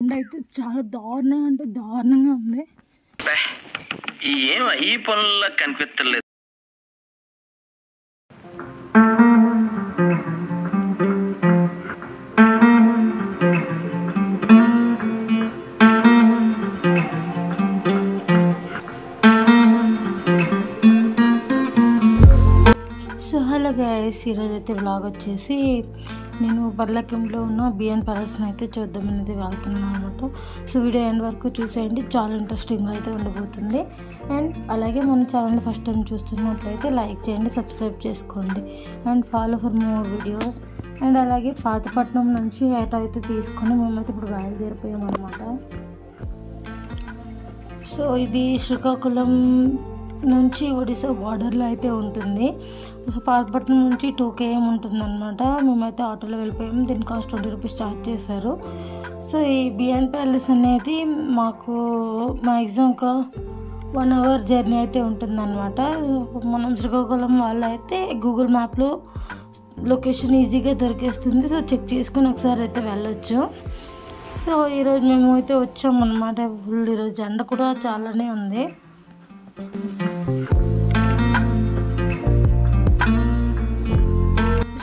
ఎండ అయితే చాలా దారుణంగా అంటే దారుణంగా ఉంది. ఈ పనుల్లో కనిపించలేదు. సో హలో గైస్, ఈరోజు అయితే వ్లాగ్ వచ్చేసి నేను పర్లకంలో ఉన్న బిఎన్ ప్యాలెస్ని అయితే చూద్దామనేది వెళ్తున్నాను అనమాట. సో వీడియో ఎండ్ వరకు చూసేయండి, చాలా ఇంట్రెస్టింగ్గా అయితే ఉండబోతుంది. అండ్ అలాగే మన ఛానల్ ఫస్ట్ టైం చూస్తున్నట్లయితే లైక్ చేయండి, సబ్స్క్రైబ్ చేసుకోండి and follow for more videos. And అలాగే పాతపట్నం నుంచి ఏటో అయితే తీసుకొని మేమైతే ఇప్పుడు బయలుదేరిపోయాం అనమాట. సో ఇది శ్రీకాకుళం నుంచి ఒడిశా బార్డర్లో అయితే ఉంటుంది. సో పాతపట్నం నుంచి 2 km ఉంటుందన్నమాట. మేమైతే ఆటోలో వెళ్ళిపోయాము. దీని కాస్ట్ 20 రూపీస్ ఛార్జ్ చేశారు. సో ఈ బిఎన్ ప్యాలెస్ అనేది మాకు మ్యాక్సిమం ఒక 1 hour జర్నీ అయితే ఉంటుందన్నమాట. సో మనం శ్రీకాకుళం వాళ్ళు అయితే గూగుల్ మ్యాప్లో లొకేషన్ ఈజీగా దొరికేస్తుంది. సో చెక్ చేసుకుని ఒకసారి అయితే వెళ్ళొచ్చు. సో ఈరోజు మేము అయితే వచ్చామన్నమాట. ఫుల్ ఈరోజు ఎండ కూడా చాలానే ఉంది.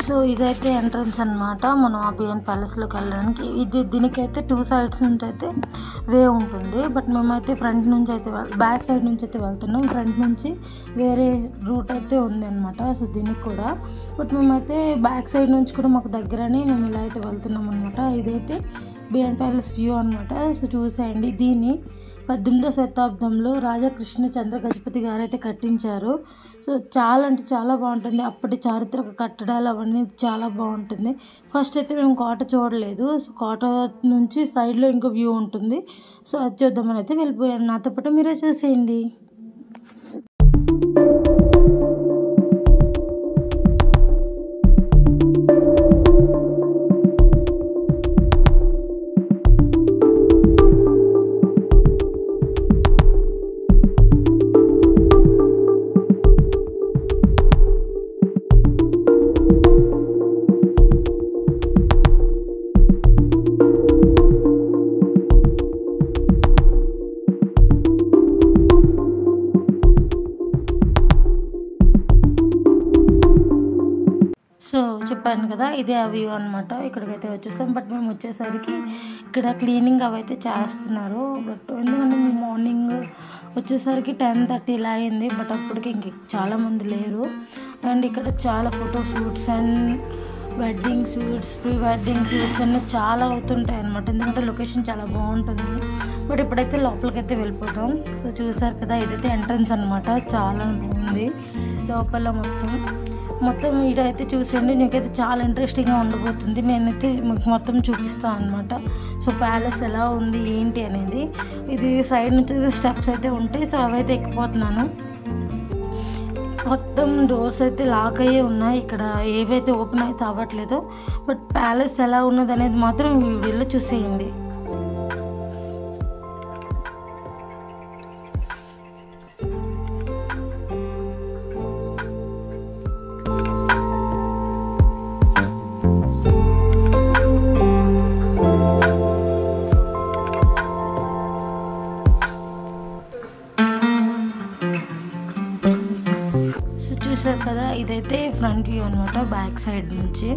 సో ఇదైతే ఎంట్రన్స్ అనమాట. మనం ఆ బిఎన్ ప్యాలెస్లోకి వెళ్ళడానికి దీనికైతే 2 sides నుంచి అయితే వే ఉంటుంది. బట్ మేమైతే ఫ్రంట్ నుంచి అయితే బ్యాక్ సైడ్ నుంచి అయితే వెళ్తున్నాం. ఫ్రంట్ నుంచి వేరే రూట్ అయితే ఉంది అనమాట. సో దీనికి కూడా బట్ మేమైతే బ్యాక్ సైడ్ నుంచి కూడా మాకు దగ్గరని మేము ఇలా అయితే వెళ్తున్నాం అనమాట. ఇదైతే బిఎన్ ప్యాలెస్ వ్యూ అనమాట. సో చూసేయండి, దీన్ని 18వ శతాబ్దంలో రాజా కృష్ణచంద్ర గజపతి గారు అయితే కట్టించారు. సో చాలా అంటే చాలా బాగుంటుంది. అప్పటి చారిత్రక కట్టడాలు అవన్నీ చాలా బాగుంటుంది. ఫస్ట్ అయితే మేము కోట చూడలేదు. సో కోట నుంచి సైడ్లో ఇంకో వ్యూ ఉంటుంది. సో అది చూద్దామని అయితే వెళ్ళిపోయాం. నాతో పాటు మీరే చూసేయండి. సో చెప్పాను కదా, ఇదే ఆ వ్యూ అనమాట. ఇక్కడికైతే వచ్చేస్తాం. బట్ మేము వచ్చేసరికి ఇక్కడ క్లీనింగ్ అవైతే చేస్తున్నారు. బట్ ఎందుకంటే మేము మార్నింగ్ వచ్చేసరికి 10:30 ఇలా అయింది. బట్ అప్పటికి ఇంక చాలామంది లేరు. అండ్ ఇక్కడ చాలా photo shoots and wedding shoots, pre wedding shoots అన్నీ చాలా అవుతుంటాయి అనమాట. ఎందుకంటే లొకేషన్ చాలా బాగుంటుంది. బట్ ఇప్పుడైతే లోపలికైతే వెళ్ళిపోతాం. సో చూసారు కదా, ఇదైతే ఎంట్రన్స్ అనమాట. చాలా బాగుంది లోపల మొత్తం వీడియో అయితే చూసేయండి. నీకైతే చాలా ఇంట్రెస్టింగ్గా ఉండబోతుంది. నేనైతే మీకు మొత్తం చూపిస్తాను అనమాట. సో ప్యాలెస్ ఎలా ఉంది ఏంటి అనేది. ఇది సైడ్ నుంచి స్టెప్స్ అయితే ఉంటాయి. సో అవైతే ఎక్కిపోతున్నాను. మొత్తం డోర్స్ అయితే లాక్ అయ్యే ఉన్నాయి. ఇక్కడ ఏవైతే ఓపెన్ అయితే అవ్వట్లేదు. బట్ ప్యాలెస్ ఎలా ఉన్నది అనేది మాత్రం ఈ వీడియోలో చూసేయండి. చూసారు కదా, ఇదైతే ఫ్రంట్ వ్యూ అనమాట, బ్యాక్ సైడ్ నుంచి.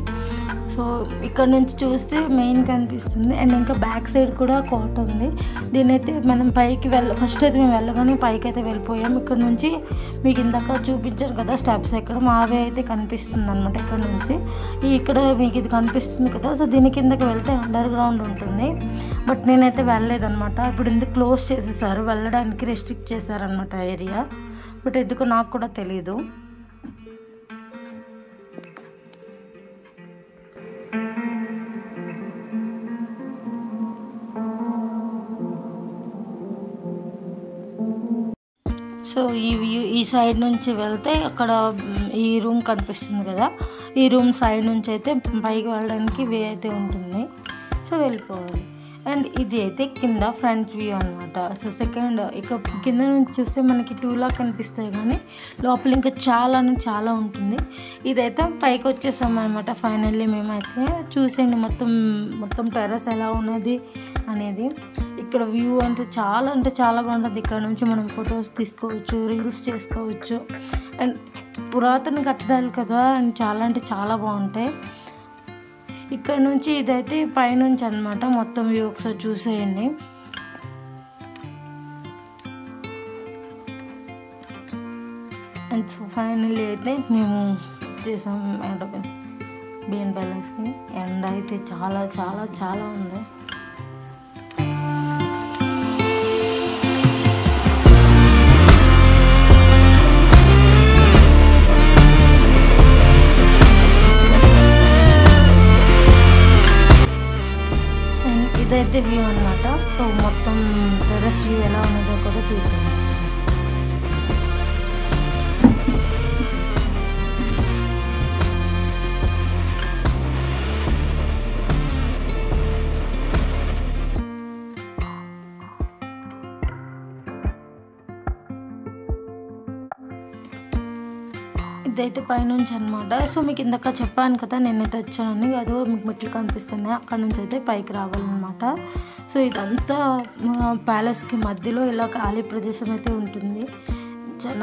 సో ఇక్కడ నుంచి చూస్తే మెయిన్ కనిపిస్తుంది. అండ్ ఇంకా బ్యాక్ సైడ్ కూడా కోట ఉంది. దీనైతే మనం పైకి ఫస్ట్ అయితే మేము వెళ్ళగానే పైకి అయితే వెళ్ళిపోయాం. ఇక్కడ నుంచి మీకు ఇందాక చూపించారు కదా స్టెప్స్ ఎక్కడ మావే అయితే కనిపిస్తుంది అనమాట. ఇక్కడ నుంచి ఇక్కడ మీకు ఇది కనిపిస్తుంది కదా. సో దీని కిందకి వెళ్తే అండర్ గ్రౌండ్ ఉంటుంది. బట్ నేనైతే వెళ్ళలేదన్నమాట. ఇప్పుడు ఎందుకు క్లోజ్ చేసేసారు, వెళ్ళడానికి రెస్ట్రిక్ట్ చేశారనమాట ఏరియా. బట్ ఎందుకు నాకు కూడా తెలీదు. సో ఈ సైడ్ నుంచి వెళ్తే అక్కడ ఈ రూమ్ కనిపిస్తుంది కదా. ఈ రూమ్ సైడ్ నుంచి అయితే పైకి వెళ్ళడానికి వే అయితే ఉంటుంది. సో వెళ్ళిపోవాలి. అండ్ ఇది అయితే కింద ఫ్రంట్ వ్యూ అనమాట. సో సెకండ్ ఇక కింద నుంచి చూస్తే మనకి 2 లాగా కనిపిస్తాయి, కానీ లోపల ఇంకా చాలా ఉంటుంది. ఇదైతే పైకి వచ్చేసాం అనమాట. ఫైనల్లీ మేమైతే చూసేయండి మొత్తం టెర్రస్ ఎలా ఉన్నది అనేది. ఇక్కడ వ్యూ అంటే చాలా బాగుంటుంది. ఇక్కడ నుంచి మనం ఫొటోస్ తీసుకోవచ్చు, రీల్స్ చేసుకోవచ్చు. అండ్ పురాతన కట్టడాలు కదా, అండ్ చాలా బాగుంటాయి. ఇక్కడ నుంచి ఇదైతే పైనుంచి అన్నమాట. మొత్తం వ్యూ ఒకసారి చూసేయండి. అండ్ సో ఫైనల్లీ అయితే మేము చేసాం బిఎన్ ప్యాలెస్కి. ఎండ అయితే చాలా ఉంది. ఇదైతే వ్యూ అన్నమాట. సో మొత్తం టెర్రస్ వ్యూ ఎలా ఉన్నదో కూడా చూసాం. ఇదైతే పైనుంచి అనమాట. సో మీకు ఇందాక చెప్పాను కదా నేనైతే వచ్చానని, అదో మీకు మెట్లు కనిపిస్తున్నాయి, అక్కడ నుంచి అయితే పైకి రావాలన్నమాట. సో ఇదంతా ప్యాలెస్కి మధ్యలో ఇలా ఖాళీ ప్రదేశం అయితే ఉంటుంది.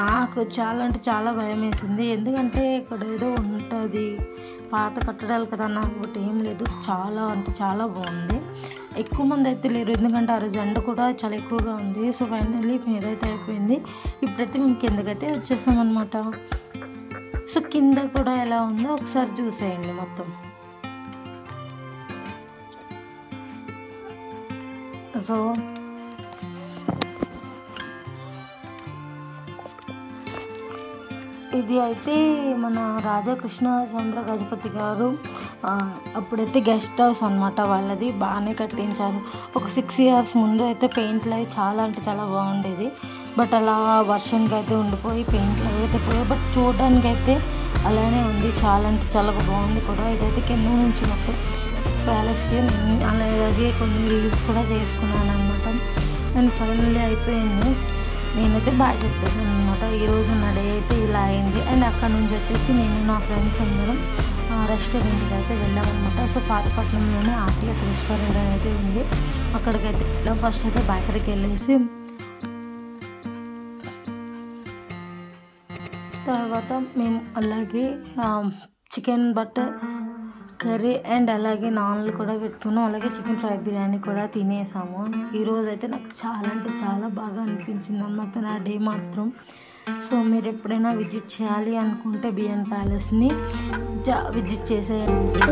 నాకు చాలా భయం వేసింది. ఎందుకంటే ఇక్కడ ఏదో ఉంటుంది, పాత కట్టడాలు కదా, నాకు ఒకటి ఏం లేదు. చాలా బాగుంది. ఎక్కువ మంది అయితే లేరు, ఎందుకంటే ఆ రోజు ఎండ కూడా చాలా ఎక్కువగా ఉంది. సో ఫైనల్లీ ఏదైతే అయిపోయింది. ఇప్పుడైతే మేము కిందకైతే వచ్చేసాం అనమాట. సో కింద కూడా ఎలా ఉందో ఒకసారి చూసేయండి మొత్తం. సో ఇది అయితే మన రాజా కృష్ణచంద్ర గజపతి గారు అప్పుడైతే గెస్ట్ హౌస్ అనమాట వాళ్ళది. బాగానే కట్టించారు. ఒక 6 years ముందు అయితే పెయింట్లు అవి చాలా బాగుండేది. బట్ అలా వర్షంకి అయితే ఉండిపోయి పెయింట్లు అయితే పోయాయి. బట్ చూడడానికి అయితే అలానే ఉంది. చాలా బాగుంది కూడా. ఇదైతే కింద నుంచి మొత్తం ప్యాలెస్ అలాగే కొన్ని రీల్స్ కూడా చేసుకున్నాను అనమాట. అండ్ ఫైనల్లీ అయిపోయింది. నేనైతే బాగా చెప్పాను అనమాట. ఈరోజు నా డే అయితే ఇలా అయింది. అండ్ అక్కడ నుంచి వచ్చేసి నేను నా ఫ్రెండ్స్ అందరం రెస్టారెంట్కి అయితే వెళ్ళామన్నమాట. సో పాతపట్నంలోనే ఆర్టీఎస్ రెస్టారెంట్ అనేది ఉంది. అక్కడికైతే ఫస్ట్ అయితే బేకరీకి వెళ్ళేసి తర్వాత మేము అలాగే చికెన్ బటర్ కర్రీ అండ్ అలాగే నాన్లు కూడా పెట్టుకున్నాం. అలాగే చికెన్ ఫ్రై బిర్యానీ కూడా తినేసాము. ఈరోజు అయితే నాకు చాలా బాగా అనిపించింది అన్నమాట నా డే మాత్రం. సో మీరు ఎప్పుడైనా విజిట్ చేయాలి అనుకుంటే బిఎన్ ప్యాలెస్ని విజిట్ చేసేయండి.